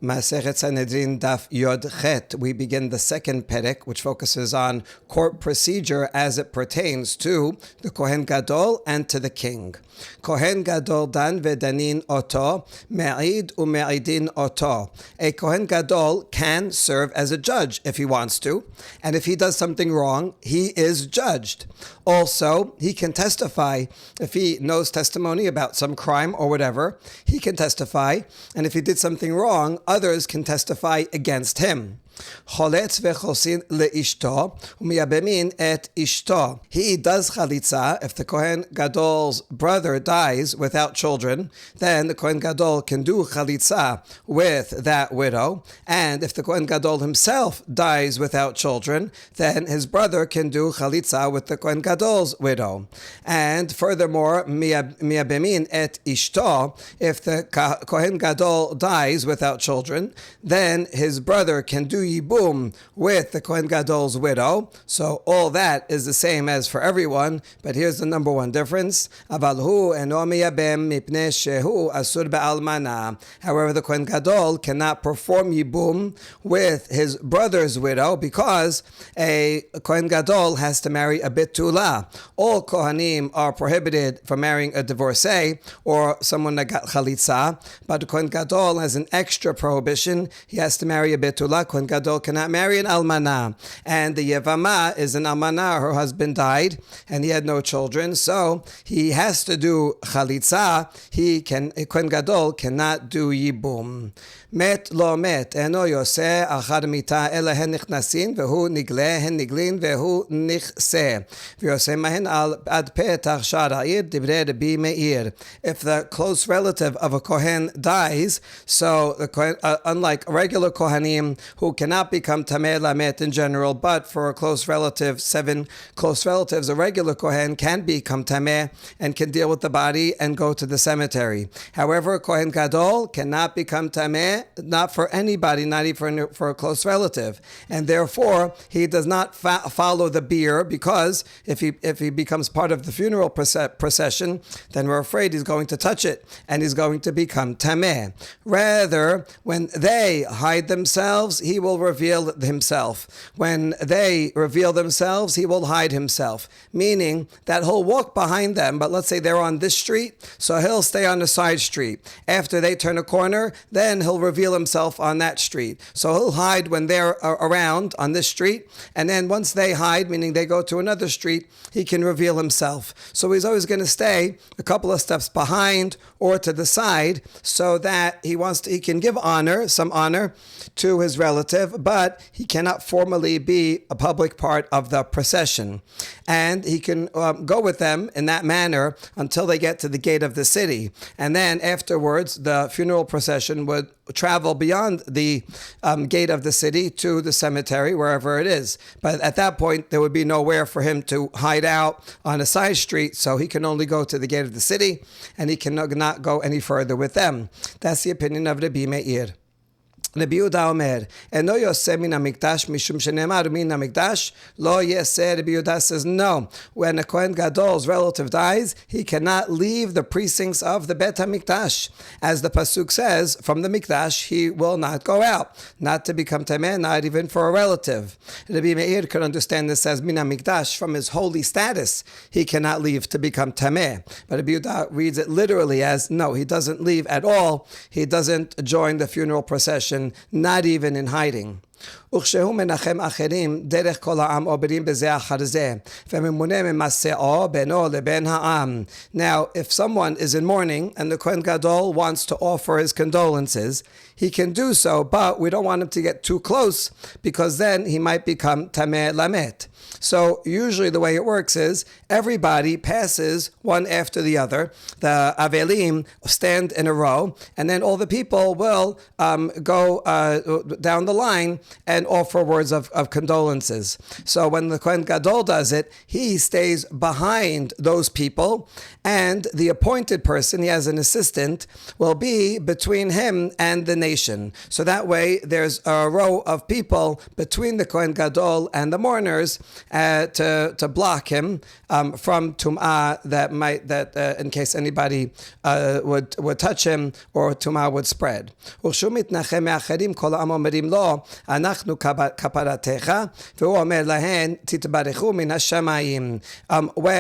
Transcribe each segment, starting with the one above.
Masechet Sanhedrin Daf Yod Chet. We begin the second perek, which focuses on court procedure as it pertains to the Kohen Gadol and to the king. Kohen Gadol dan vedanin oto, me'id u'me'idin oto. A Kohen Gadol can serve as a judge if he wants to, and if he does something wrong, he is judged. Also, he can testify if he knows testimony about some crime or whatever. He can testify, and if he did something wrong, others can testify against him. Choletz vechosin leishto umiyabemin et ishto. He does chalitza. If the Kohen Gadol's brother dies without children, then the Kohen Gadol can do chalitza with that widow. And if the Kohen Gadol himself dies without children, then his brother can do chalitza with the Kohen Gadol's widow. And furthermore, miyabemin et ishto. If the Kohen Gadol dies without children, then his brother can do yibum with the Kohen Gadol's widow. So all that is the same as for everyone, but here's the number one difference. Avalhu eno miyabem mipnei shehu asur be'almana. However, the Kohen Gadol cannot perform yibum with his brother's widow because a Kohen Gadol has to marry a betula. All Kohanim are prohibited from marrying a divorcee or someone that got chalitza, but the Kohen Gadol has an extra prohibition. He has to marry a betula. Kohen Gadol cannot marry an almana, and the yevama is an almana. Her husband died, and he had no children, so he has to do chalitza. Kohen Gadol cannot do yibum. Met lo met, eno yoseh achad mita ela hen nichnasin vehu nigle hen niglin vehu nichse v'yoseh mahen al ad petach sha'ir divrei Rabbi Meir. If the close relative of a kohen dies, so the kohen, unlike regular kohanim who cannot become tameh lamet in general, but for a close relative, 7 close relatives, a regular kohen can become tameh and can deal with the body and go to the cemetery. However, a kohen gadol cannot become tameh, not for anybody, not even for a close relative, and therefore he does not follow the bier, because if he becomes part of the funeral procession, then we're afraid he's going to touch it and he's going to become tameh. Rather, when they hide themselves, he will reveal himself. When they reveal themselves, he will hide himself. Meaning that he'll walk behind them, but let's say they're on this street, so he'll stay on the side street. After they turn a corner, then he'll reveal himself on that street. So he'll hide when they're around on this street, and then once they hide, meaning they go to another street, he can reveal himself. So he's always going to stay a couple of steps behind or to the side, so that he can give some honor to his relative, but he cannot formally be a public part of the procession. And he can go with them in that manner until they get to the gate of the city. And then afterwards, the funeral procession would travel beyond the gate of the city to the cemetery, wherever it is. But at that point, there would be nowhere for him to hide out on a side street, so he can only go to the gate of the city, and he cannot go any further with them. That's the opinion of Rabbi Meir. Rabbi Yehuda Omer, eno yoseh min hamikdash mishum shenemar min hamikdash lo yeseh. Rabbi Yehuda says no. When a Kohen Gadol's relative dies, he cannot leave the precincts of the Bet HaMikdash. As the pasuk says, from the Mikdash he will not go out, not to become tameh, not even for a relative. Rabbi Meir could understand this as min hamikdash, from his holy status he cannot leave to become tameh. But Rabbi Yehuda reads it literally as no, he doesn't leave at all. He doesn't join the funeral procession, not even in hiding. וכשהוא מנחם אחרים, דרך כל העם עוברים בזה אחר זה, וממונה ממסעו בינו לבין העם. Now, if someone is in mourning and the Kohen Gadol wants to offer his condolences, he can do so, but we don't want him to get too close, because then he might become tameh lamet. So usually the way it works is everybody passes one after the other. The avelim stand in a row, and then all the people will go down the line and offer words of condolences. So when the Kohen Gadol does it, he stays behind those people, and the appointed person, he has an assistant, will be between him and the nation. So that way there's a row of people between the Kohen Gadol and the mourners to block him from tum'ah that in case anybody would touch him or tum'ah would spread. Where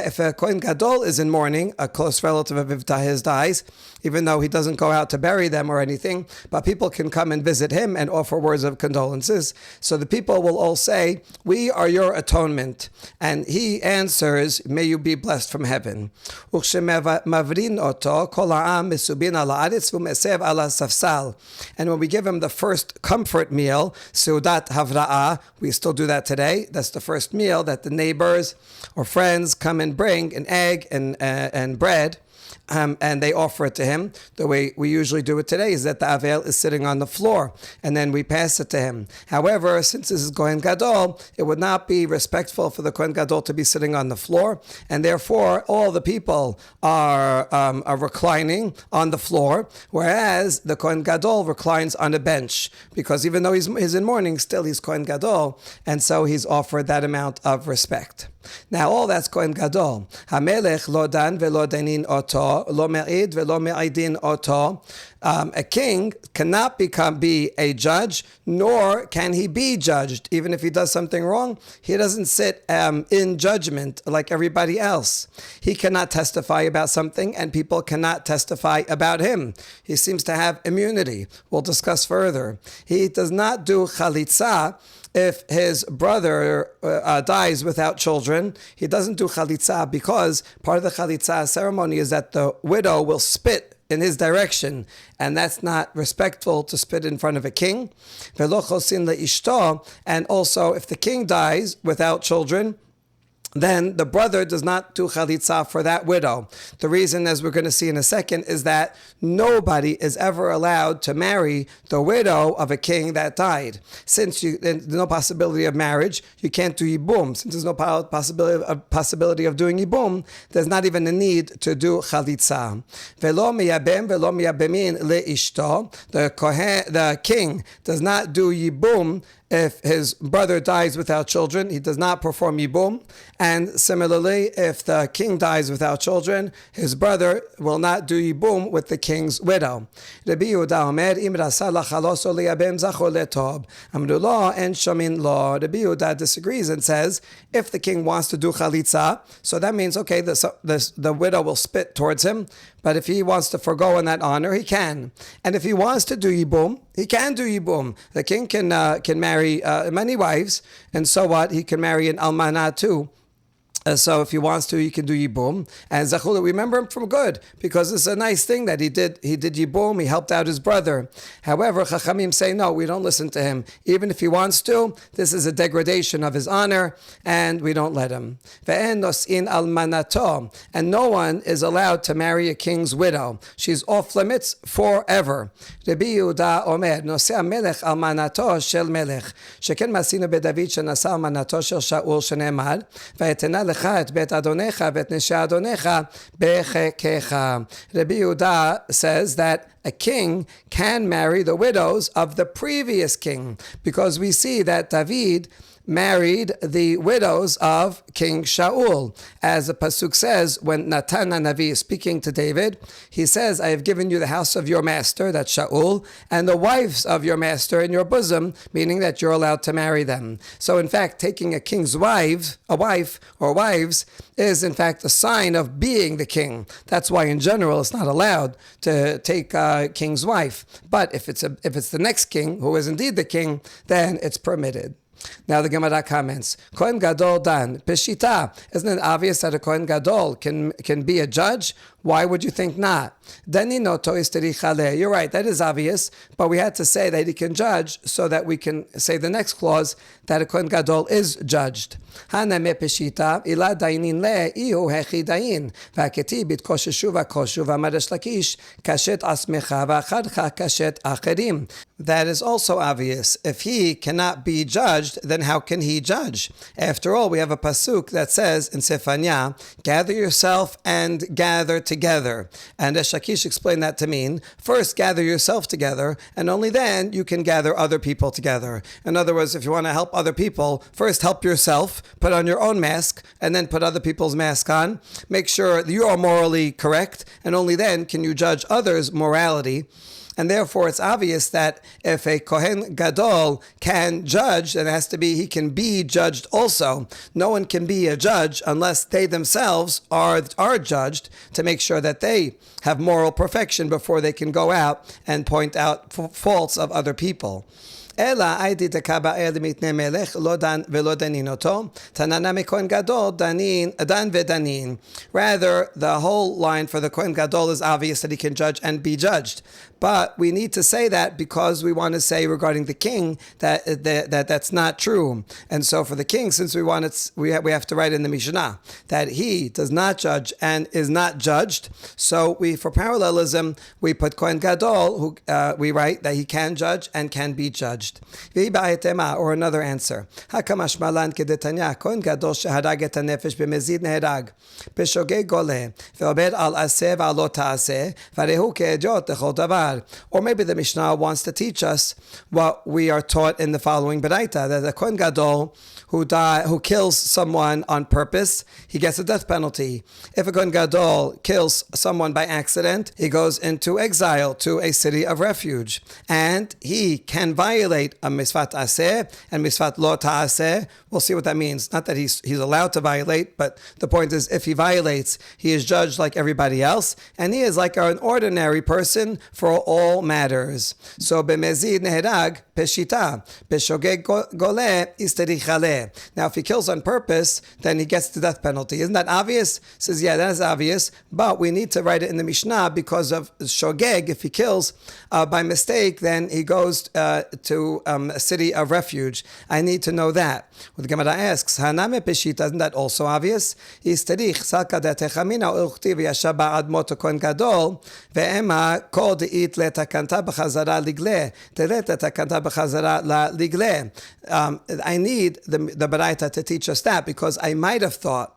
if a Kohen Gadol is in mourning, a close relative of his dies, even though he doesn't go out to bury them or anything, but people can come and visit him and offer words of condolences. So the people will all say, "We are your atonement." And he answers, "May you be blessed from heaven." And when we give him the first comfort meal, Seudat Havra'ah, we still do that today. That's the first meal that the neighbors or friends come and bring, an egg and bread. And they offer it to him. The way we usually do it today is that the Avel is sitting on the floor, and then we pass it to him. However, since this is Kohen Gadol, it would not be respectful for the Kohen Gadol to be sitting on the floor, and therefore all the people are reclining on the floor, whereas the Kohen Gadol reclines on a bench, because even though he's in mourning, still he's Kohen Gadol, and so he's offered that amount of respect. Now all that's Kohen Gadol. Hamelech lo dan velo danin oto, lo me'id velo me'idin oto. A king cannot be a judge, nor can he be judged. Even if he does something wrong, he doesn't sit in judgment like everybody else. He cannot testify about something, and people cannot testify about him. He seems to have immunity. We'll discuss further. He does not do chalitza. If his brother dies without children, he doesn't do chalitza, because part of the chalitza ceremony is that the widow will spit in his direction, and that's not respectful to spit in front of a king. And also, if the king dies without children, then the brother does not do chalitza for that widow. The reason, as we're going to see in a second, is that nobody is ever allowed to marry the widow of a king that died. Since there's no possibility of marriage, you can't do yibum. Since there's no possibility of doing yibum, there's not even a need to do chalitza. Velo miyabem velo miyabemin leishto. The king does not do yibum. If his brother dies without children, he does not perform yibum. And similarly, if the king dies without children, his brother will not do yibum with the king's widow. Rabbi Yehuda Omer, im rasa lachaloso liyabem zachor letob. Amru lo en shomin lo. Rabbi Yehuda disagrees and says, if the king wants to do chalitza, so that means, okay, the widow will spit towards him, but if he wants to forgo in that honor, he can. And if he wants to do yibum, he can do yibum. The king can marry many wives, and so what? He can marry an almanah too. So if he wants to, he can do yibum. And Zachul, remember him from good, because it's a nice thing that he did yibum, he helped out his brother. However, Chachamim say, no, we don't listen to him. Even if he wants to, this is a degradation of his honor, and we don't let him. Ve'en nos'in almanato, and no one is allowed to marry a king's widow. She's off limits forever. Rabbi Yehuda Omer, nosea melech almanato shel melech, sheken masinu beDavid shenasa almanato shel Shaul shenemar, ve'etena את בית אדונך ואת נשי אדונך בחיקך. Rabbi Yehuda says that a king can marry the widows of the previous king, because we see that David married the widows of King Shaul. As the Pasuk says, when Natan HaNavi is speaking to David, he says, I have given you the house of your master, that's Shaul, and the wives of your master in your bosom, meaning that you're allowed to marry them. So in fact, taking a king's wife or wives is in fact a sign of being the king. That's why in general it's not allowed to take a king's wife. But if it's the next king, who is indeed the king, then it's permitted. Now the Gemara comments, Kohen Gadol Dan, Peshita, isn't it obvious that a Kohen Gadol can be a judge? Why would you think not? You're right, that is obvious, but we had to say that he can judge so that we can say the next clause that a Kohen Gadol is judged. That is also obvious. If he cannot be judged, then how can he judge? After all, we have a pasuk that says in Sefanya, gather yourself and gather together. And as Shakish explained that to mean, first gather yourself together, and only then you can gather other people together. In other words, if you want to help other people, first help yourself, put on your own mask, and then put other people's mask on. Make sure you are morally correct, and only then can you judge others' morality. And therefore, it's obvious that if a Kohen Gadol can judge, then it has to be he can be judged also. No one can be a judge unless they themselves are judged to make sure that they have moral perfection before they can go out and point out faults of other people. אלא הייתי תקבע למתנה מלך לא דן ולא דנין אותו, תננה מכהן גדול דן ודנין. Rather, the whole line for the Kohen Gadol is obvious that he can judge and be judged. But we need to say that because we want to say regarding the king that that's not true. And so for the king, since we have to write in the Mishnah that he does not judge and is not judged. So for parallelism, we put Kohen Gadol, who we write that he can judge and can be judged. Or another answer. Hakamash malan kedetanya Kohen Gadol sheharag et hanefesh b'mezid neherag b'shogeg goleh ve'obed al aseh v'alo ta'aseh v'arehu ke'ediot lechol davar. Or maybe the Mishnah wants to teach us what we are taught in the following Baraita, that the Kohen Gadol who kills someone on purpose, he gets a death penalty. If a Kohen Gadol kills someone by accident, he goes into exile to a city of refuge. And he can violate a misvat aseh and misvat lo ta'aseh. We'll see what that means. Not that he's allowed to violate, but the point is if he violates, he is judged like everybody else, and he is like an ordinary person for all matters. So b'mezid neherag peshita, b'shogeg goleh isterichaleh. Now, if he kills on purpose, then he gets the death penalty. Isn't that obvious? Says, yeah, that is obvious, but we need to write it in the Mishnah because of shogeg. If he kills by mistake, then he goes to a city of refuge. I need to know that. What the Gemara asks, Haname Peshita, isn't that also obvious? Isterich salka datechamina ukhti v'yasha ba'ad mot kohen gadol ve'ema kol de'it letakanta b'chazara ligle telet letakanta b'chazara la ligle. I need the Baraita to teach us that because I might have thought,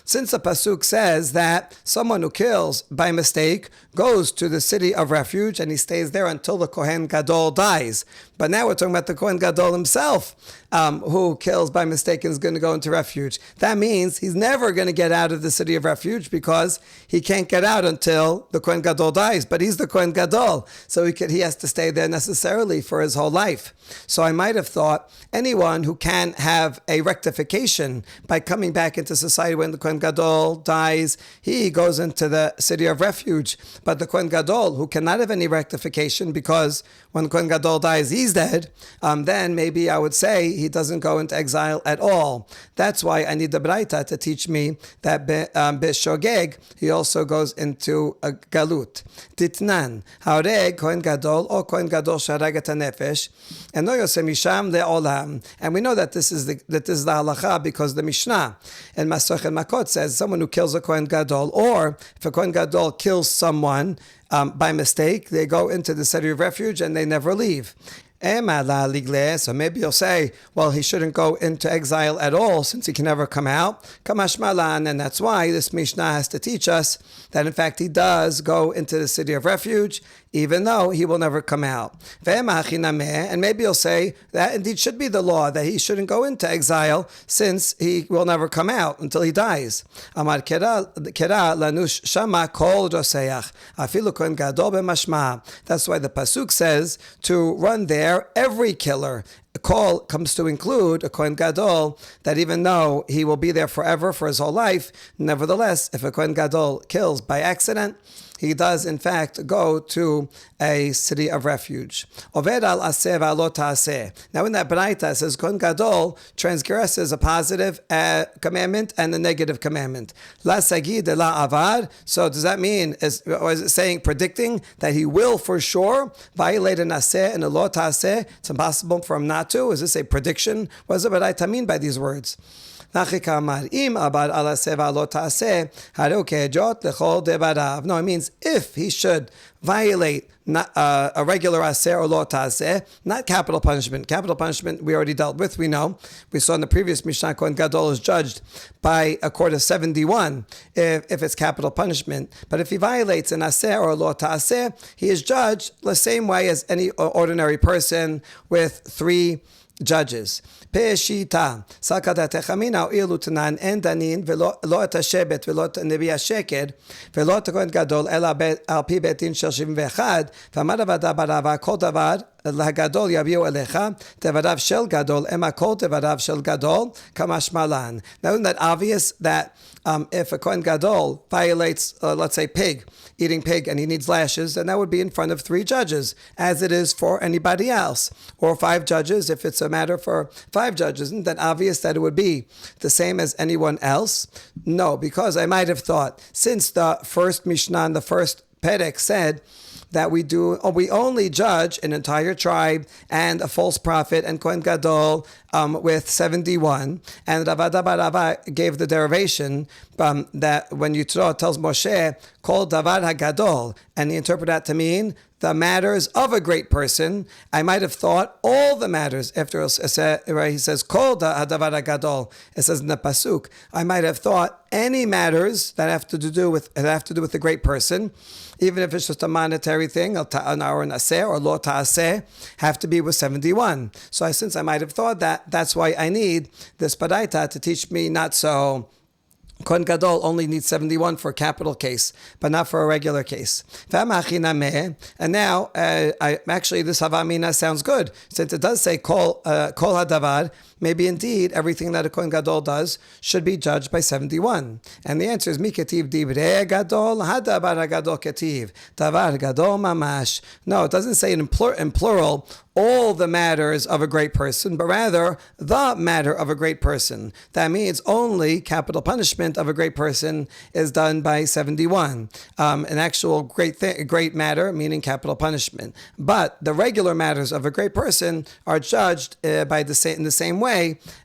since the pasuk says that someone who kills by mistake goes to the city of refuge and he stays there until the Kohen Gadol dies. But now we're talking about the Kohen Gadol himself, who kills by mistake and is going to go into refuge. That means he's never going to get out of the city of refuge because he can't get out until the Kohen Gadol dies. But he's the Kohen Gadol, so he has to stay there necessarily for his whole life. So I might have thought anyone who can have a rectification by coming back into society when the Kohen Gadol dies, he goes into the city of refuge. But the Kohen Gadol, who cannot have any rectification because when the Kohen Gadol dies, he's dead, then maybe I would say he doesn't go into exile at all. That's why I need the Braita to teach me that B'Shogeg, he also goes into a Galut. Titnan, Hareg, Kohen Gadol, or Kohen Gadol Sharag et HaNefesh, and no Yosem Misham le'olam. And we know that this is the halacha because the Mishnah in Masochet Makot says someone who kills a Kohen Gadol, or if a Kohen Gadol kills someone by mistake, they go into the city of refuge and they never leave. So maybe you'll say, well, he shouldn't go into exile at all since he can never come out. Kamash malan, and that's why this Mishnah has to teach us that in fact he does go into the city of refuge, even though he will never come out. And maybe you'll say that indeed should be the law, that he shouldn't go into exile since he will never come out until he dies. Amar kera lanush shama kol roseach afilu kohen gadol b'mashma. That's why the pasuk says to run there every killer. A call comes to include a Kohen Gadol, that even though he will be there forever for his whole life, nevertheless, if a Kohen Gadol kills by accident, he does in fact go to a city of refuge. Oved al aseh v'alo ta'aseh. Now in that Baraita it says Kohen Gadol transgresses a positive commandment and a negative commandment. La sagid la avad. So does that mean, or is it saying, predicting that he will for sure violate an aseh and a lo ta'aseh? It's impossible for him not to. Is this a prediction? What does the Baraita mean by these words? No, it means if he should violate a regular aseh or lo ta'aseh, not capital punishment. Capital punishment we already dealt with, we know. We saw in the previous Mishnah, Kohen Gadol is judged by a court of 71 if it's capital punishment. But if he violates an aseh or lo ta'aseh, he is judged the same way as any ordinary person with 3 judges. Peshita sakata techamina ilu tanan en danin velo et hashebet velo et nebi hasheked velo et kohen gadol el al pi betin shel 71 v'amad avada barava kol davar להגדול יביאו אליך, תבדיו של גדול, אמה כל תבדיו של גדול, כמשמעלן. Now isn't that obvious that if a Kohen Gadol violates, let's say, eating pig, and he needs lashes, then that would be in front of 3 judges, as it is for anybody else. Or 5 judges, if it's a matter for 5 judges. Isn't that obvious that it would be the same as anyone else? No, because I might have thought, since the first Mishnah, the first Perek said, that we only judge an entire tribe and a false prophet and Kohen Gadol with 71. And Ravada Barava gave the derivation that when Yitro tells Moshe, Kol Davar HaGadol, and he interpreted that to mean the matters of a great person. I might have thought all the matters, after he says, Kol Davar HaGadol, it says in the Pasuk, I might have thought any matters that have to do with a great person, even if it's just a monetary thing, or an aseh or lo ta'aseh, have to be with 71. So since I might have thought that, that's why I need this Baraita to teach me not so. Kohen Gadol only needs 71 for a capital case, but not for a regular case. And now, actually, this Havamina sounds good, since it does say Kol Hadavar. Maybe indeed everything that a Kohen Gadol does should be judged by 71. And the answer is Miketiv Divrei Gadol Hadavar Gadol Ketiv Davar Gadol Mamash. No, it doesn't say in plural all the matters of a great person, but rather the matter of a great person. That means only capital punishment of a great person is done by 71. An actual great matter, meaning capital punishment. But the regular matters of a great person are judged in the same way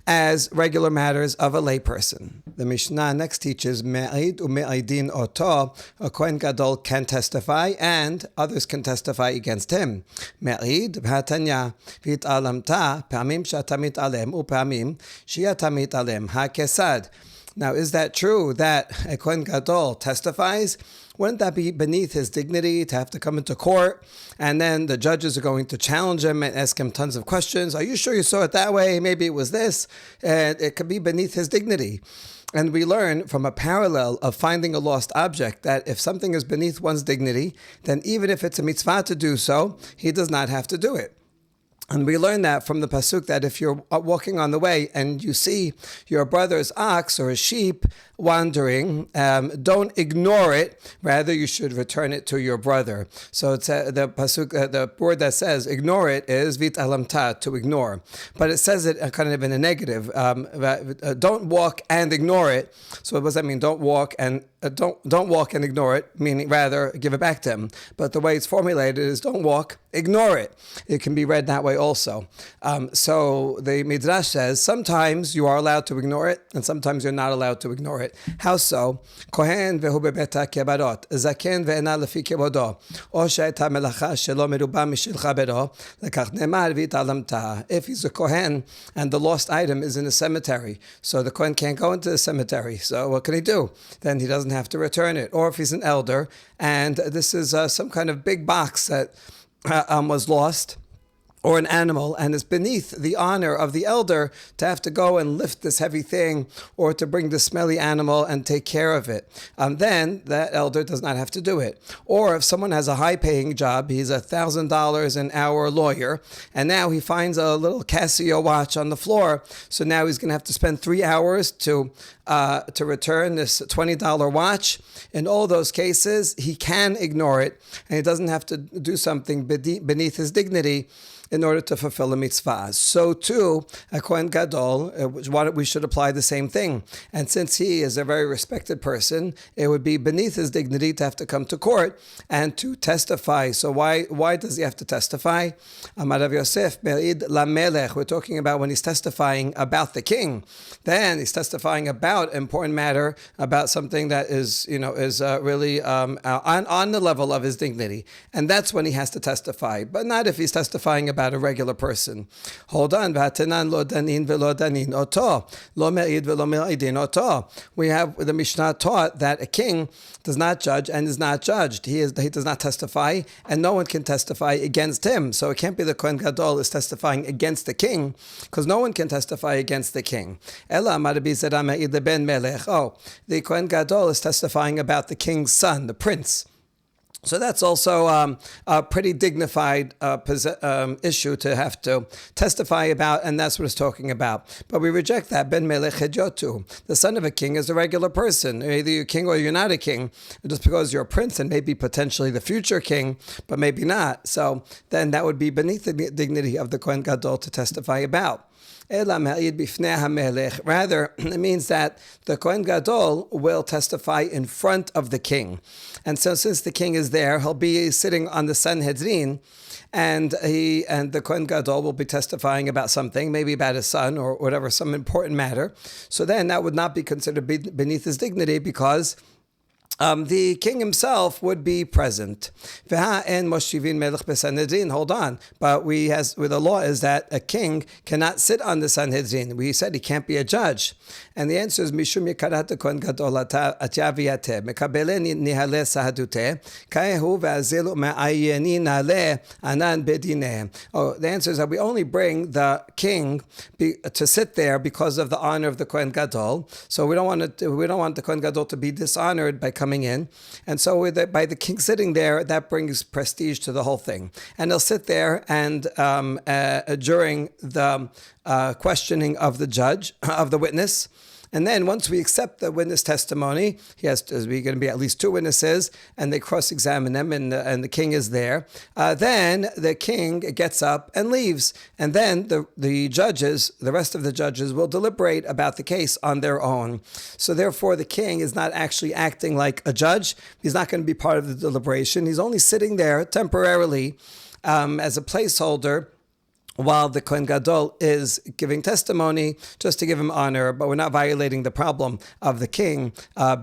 as regular matters of a layperson. The Mishnah next teaches Me'id u'me'idin oto. A Kohen Gadol can testify and others can testify against him. Me'id v'hatanya v'it'alamta pa'amim she'ata mit'alem u'pa'amim she'ata mit'alem ha'kesad. Now, is that true that a Kohen Gadol testifies? Wouldn't that be beneath his dignity to have to come into court and then the judges are going to challenge him and ask him tons of questions? Are you sure you saw it that way? Maybe it was this. It could be beneath his dignity. And we learn from a parallel of finding a lost object that if something is beneath one's dignity, then even if it's a mitzvah to do so, he does not have to do it. And we learn that from the pasuk that if you're walking on the way and you see your brother's ox or a sheep wandering, don't ignore it. Rather, you should return it to your brother. So it's the pasuk, the word that says ignore it is vit alamta, to ignore. But it says it kind of in a negative. Don't walk and ignore it. So what does that mean? Don't walk and ignore it, meaning rather give it back to him. But the way it's formulated is don't walk, ignore it. It can be read that way also. So the Midrash says sometimes you are allowed to ignore it and sometimes you're not allowed to ignore it. How so? Kohen vehu bebeta kebarot, zaken ve'ena lefi kebodo, o she'eta melacha shelo meruba mishil chabero, lekach nemar v'italamta. If he's a Kohen and the lost item is in a cemetery, so the Kohen can't go into the cemetery, so what can he do? Then he doesn't have to return it. Or if he's an elder and this is some kind of big box that was lost, or an animal, and it's beneath the honor of the elder to have to go and lift this heavy thing or to bring the smelly animal and take care of it, then that elder does not have to do it. Or if someone has a high-paying job, he's $1,000 an hour lawyer, and now he finds a little Casio watch on the floor, so now he's going to have to spend 3 hours to return this $20 watch. In all those cases, he can ignore it, and he doesn't have to do something beneath his dignity in order to fulfill a mitzvah. So too, a Kohen Gadol, we should apply the same thing. And since he is a very respected person, it would be beneath his dignity to have to come to court and to testify. So why does he have to testify? Amar Rav Yosef, Me'id Lamelech, we're talking about when he's testifying about the king. Then he's testifying about important matter, about something that is really on the level of his dignity. And that's when he has to testify, but not if he's testifying about a regular person. Hold on. We have the Mishnah taught that a king does not judge and is not judged. He does not testify, and no one can testify against him. So it can't be the Kohen Gadol is testifying against the king, because no one can testify against the king. Oh, the Kohen Gadol is testifying about the king's son, the prince. So that's also a pretty dignified issue to have to testify about, and that's what it's talking about. But we reject that. Ben melech hedyotu. The son of a king is a regular person. Either you're a king or you're not a king. Just because you're a prince and maybe potentially the future king, but maybe not. So then that would be beneath the dignity of the Kohen Gadol to testify about. Rather, it means that the Kohen Gadol will testify in front of the king. And so since the king is there, he'll be sitting on the Sanhedrin, and the Kohen Gadol will be testifying about something, maybe about his son or whatever, some important matter. So then that would not be considered beneath his dignity, because the king himself would be present. Hold on. But the law is that a king cannot sit on the Sanhedrin. We said he can't be a judge. And the answer is, Mishum yekarat Kohen Gadol atyaviate, mekabele nihale sahadute, kaehu ve'azilu me'ayeni nale anan bedine. Oh, the answer is that we only bring the king to sit there because of the honor of the Kohen Gadol. So we don't want the Kohen Gadol to be dishonored by coming in. And so by the king sitting there, that brings prestige to the whole thing. And he'll sit there and during the questioning of the judge, of the witness. And then once we accept the witness testimony, there's going to be at least 2 witnesses, and they cross-examine them, and the king is there. Then the king gets up and leaves. And then the rest of the judges will deliberate about the case on their own. So therefore, the king is not actually acting like a judge. He's not going to be part of the deliberation. He's only sitting there temporarily as a placeholder, while the Kohen Gadol is giving testimony, just to give him honor, but we're not violating the problem of the king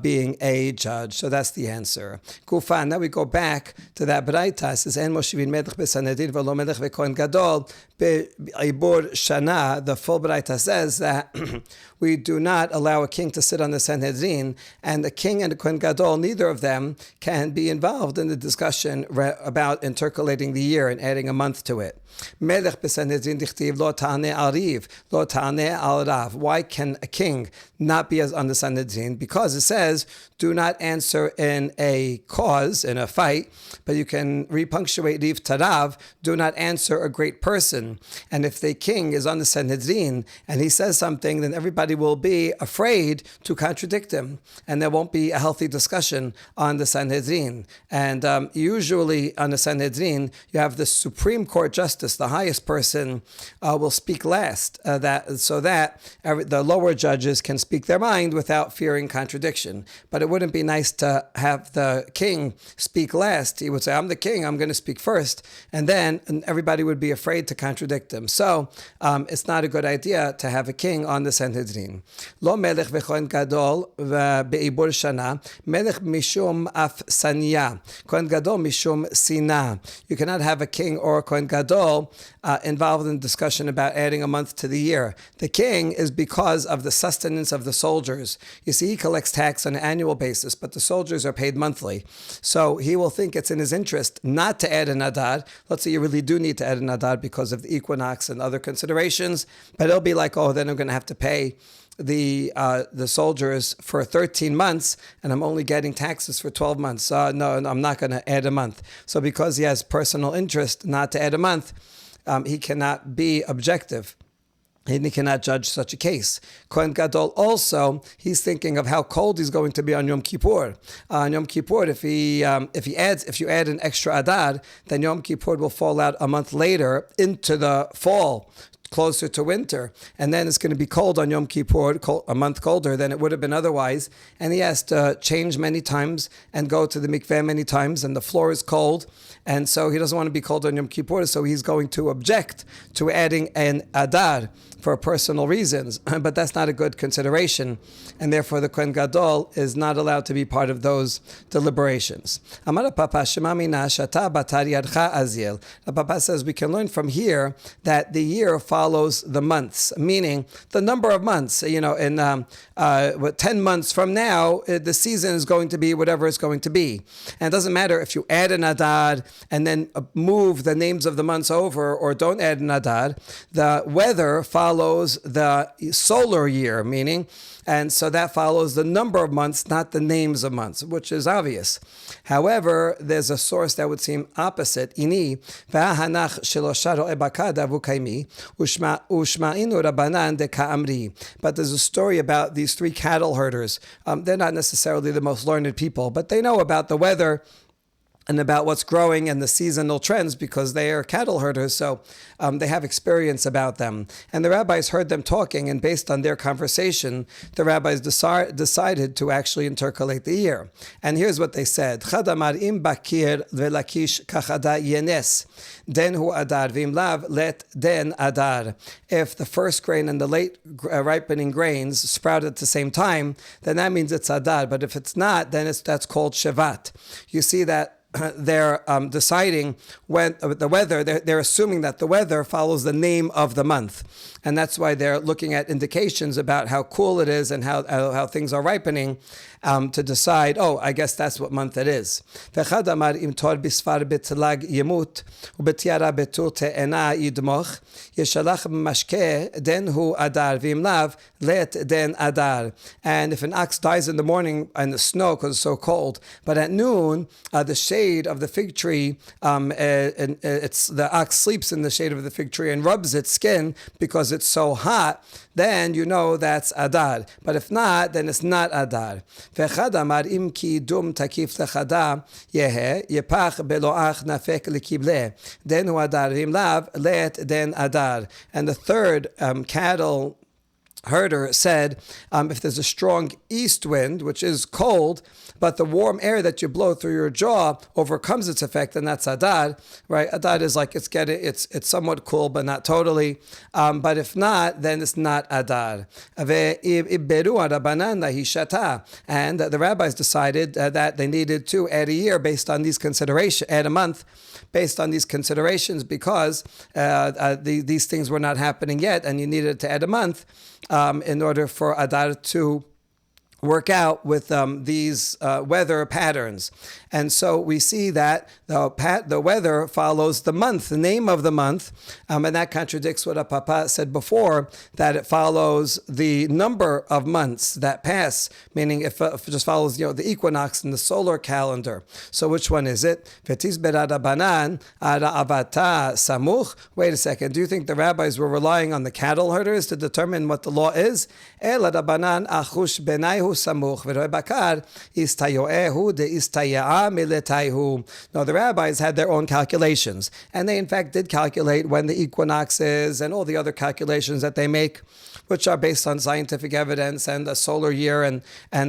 being a judge. So that's the answer. Kufan. Now we go back to that Braita. It says, "En moshivin melech besanedrin v'lo melech v'kohen gadol be'ibur shana." The full Braita says that we do not allow a king to sit on the Sanhedrin, and the king and the Kohen Gadol, neither of them can be involved in the discussion about intercalating the year and adding a month to it. Melech besanhedrin dichtiv lo ta'aneh al riv, lo ta'aneh al rav. Why can a king not be on the Sanhedrin? Because it says, do not answer in a cause, in a fight, but you can repunctuate riv tarav, do not answer a great person. And if the king is on the Sanhedrin and he says something, then everybody will be afraid to contradict him, and there won't be a healthy discussion on the Sanhedrin. And usually on the Sanhedrin, you have the Supreme Court Justice, the highest person, will speak last, so that the lower judges can speak their mind without fearing contradiction. But it wouldn't be nice to have the king speak last. He would say, I'm the king, I'm going to speak first, and then everybody would be afraid to contradict him. So it's not a good idea to have a king on the Sanhedrin. Lo melech v'kohen gadol be'ibur shana, melech mishum af sanya, kohen gadol mishum sina. You cannot have a king or a kohen gadol in involved in discussion about adding a month to the year. The king is because of the sustenance of the soldiers. You see, he collects tax on an annual basis, but the soldiers are paid monthly. So he will think it's in his interest not to add an Adar. Let's say you really do need to add an Adar because of the equinox and other considerations, but it'll be like, oh, then I'm going to have to pay the soldiers for 13 months, and I'm only getting taxes for 12 months. No, I'm not going to add a month. So because he has personal interest not to add a month, he cannot be objective. He cannot judge such a case. Kohen Gadol also, he's thinking of how cold he's going to be on Yom Kippur. On Yom Kippur, if you add an extra Adar, then Yom Kippur will fall out a month later into the fall, closer to winter, and then it's going to be cold on Yom Kippur, a month colder than it would have been otherwise, and he has to change many times and go to the mikveh many times, and the floor is cold, and so he doesn't want to be cold on Yom Kippur, so he's going to object to adding an Adar for personal reasons, but that's not a good consideration, and therefore the Kohen Gadol is not allowed to be part of those deliberations. Amar Papa Shemamina Shata Batar Yadcha Azil. The Papa says we can learn from here that the year follows the months, meaning the number of months. In 10 months from now, the season is going to be whatever it's going to be, and it doesn't matter if you add an Adar and then move the names of the months over, or don't add an Adar. The weather follows the solar year, meaning, and so that follows the number of months, not the names of months, which is obvious. However, there's a source that would seem opposite. Ini but there's a story about these three cattle herders. They're not necessarily the most learned people, but they know about the weather and about what's growing and the seasonal trends because they are cattle herders, so they have experience about them. And the rabbis heard them talking, and based on their conversation, the rabbis decided to actually intercalate the year. And here's what they said: Chadamar im bakir velakish kachada yenes, den hu adar vim lav let den adar. If the first grain and the late ripening grains sprout at the same time, then that means it's adar. But if it's not, then that's called shevat. You see that they're deciding when the weather, they're assuming that the weather follows the name of the month. And that's why they're looking at indications about how cool it is and how things are ripening to decide, oh, I guess that's what month it is. And if an ox dies in the morning in the snow because it's so cold, but at noon, the shade of the fig tree, the ox sleeps in the shade of the fig tree and rubs its skin because it's so hot, then you know that's Adar. But if not, then it's not Adar. V'echad amar im ki dum takif lechada yehe yepach beloach nafek lekible den hu Adar v'im lav let den Adar. And the third cattle herder said, if there's a strong east wind, which is cold, but the warm air that you blow through your jaw overcomes its effect, and that's Adar, right? Adar is like it's somewhat cool, but not totally. But if not, then it's not Adar. And the rabbis decided that they needed to add a year based on these considerations, add a month based on these considerations, because these things were not happening yet, and you needed to add a month in order for Adar to work out with these weather patterns. And so we see that the weather follows the month, the name of the month, and that contradicts what Papa said before, that it follows the number of months that pass, meaning if it just follows the equinox in the solar calendar. So which one is it? Wait a second, do you think the rabbis were relying on the cattle herders to determine what the law is? No, the rabbis had their own calculations, and they in fact did calculate when the equinox is and all the other calculations that they make, which are based on scientific evidence and the solar year and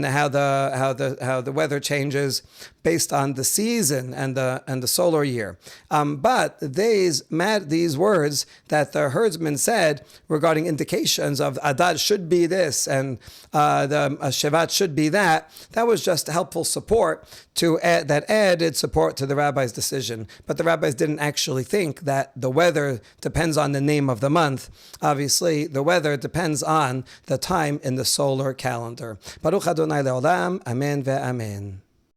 how the weather changes based on the season and the solar year. But these words that the herdsman said regarding indications of Adar should be this and the Shevat should be that was just helpful support that added support to the rabbi's decision. But the rabbis didn't actually think that the weather depends on the name of the month. Obviously, the weather depends on the time in the solar calendar. Baruch Adonai le'olam, amen ve'amen.